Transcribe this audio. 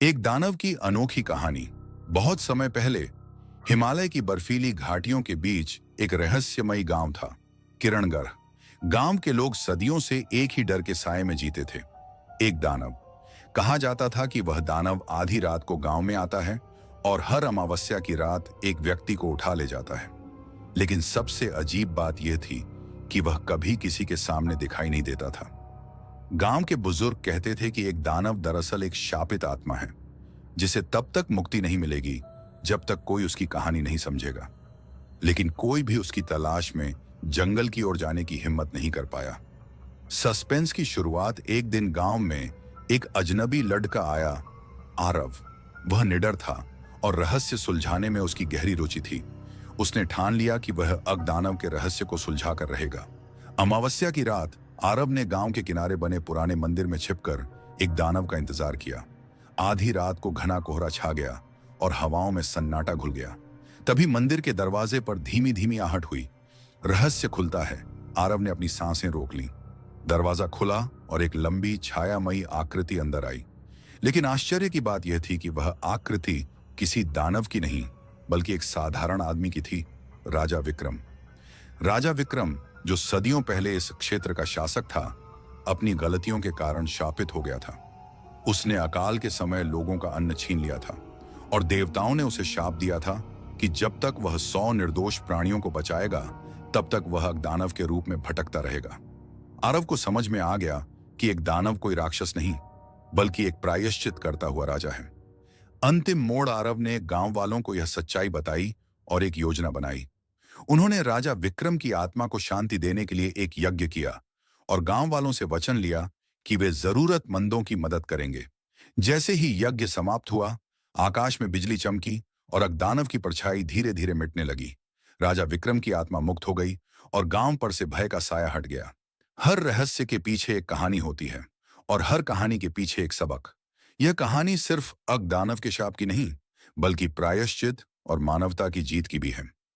एक दानव की अनोखी कहानी। बहुत समय पहले हिमालय की बर्फीली घाटियों के बीच एक रहस्यमयी गांव था, किरणगढ़। गांव के लोग सदियों से एक ही डर के साए में जीते थे, एक दानव। कहा जाता था कि वह दानव आधी रात को गांव में आता है और हर अमावस्या की रात एक व्यक्ति को उठा ले जाता है। लेकिन सबसे अजीब बात यह थी कि वह कभी किसी के सामने दिखाई नहीं देता था। गांव के बुजुर्ग कहते थे कि एक दानव दरअसल एक शापित आत्मा है, जिसे तब तक मुक्ति नहीं मिलेगी जब तक कोई उसकी कहानी नहीं समझेगा। लेकिन कोई भी उसकी तलाश में जंगल की ओर जाने की हिम्मत नहीं कर पाया। सस्पेंस की शुरुआत एक दिन गांव में एक अजनबी लड़का आया, आरव। वह निडर था और रहस्य सुलझाने में उसकी गहरी रुचि थी। उसने ठान लिया कि वह अगदानव के रहस्य को सुलझा कर रहेगा। अमावस्या की रात आरव ने गांव के किनारे बने पुराने मंदिर में छिपकर एक दानव का इंतजार किया। आधी रात को घना कोहरा छा गया और हवाओं में सन्नाटा घुल गया। तभी मंदिर के दरवाजे पर धीमी धीमी आहट हुई। रहस्य खुलता है। आरव ने अपनी सांसें रोक लीं। दरवाजा खुला और एक लंबी छायामयी आकृति अंदर आई। लेकिन आश्चर्य की बात यह थी कि वह आकृति किसी दानव की नहीं, बल्कि एक साधारण आदमी की थी, राजा विक्रम। राजा विक्रम, जो सदियों पहले इस क्षेत्र का शासक था, अपनी गलतियों के कारण शापित हो गया था। उसने अकाल के समय लोगों का अन्न छीन लिया था और देवताओं ने उसे शाप दिया था कि जब तक वह 100 निर्दोष प्राणियों को बचाएगा, तब तक वह दानव के रूप में भटकता रहेगा। आरव को समझ में आ गया कि एक दानव कोई राक्षस नहीं, बल्कि एक प्रायश्चित करता हुआ राजा है। अंतिम मोड़ आरव ने गांव वालों को यह सच्चाई बताई और एक योजना बनाई। उन्होंने राजा विक्रम की आत्मा को शांति देने के लिए एक यज्ञ किया और गांव वालों से वचन लिया कि वे जरूरतमंदों की मदद करेंगे। जैसे ही यज्ञ समाप्त हुआ, आकाश में बिजली चमकी और अगदानव की परछाई धीरे धीरे मिटने लगी। राजा विक्रम की आत्मा मुक्त हो गई और गांव पर से भय का साया हट गया। हर रहस्य के पीछे एक कहानी होती है और हर कहानी के पीछे एक सबक। यह कहानी सिर्फ अगदानव के शाप की नहीं, बल्कि प्रायश्चित और मानवता की जीत की भी है।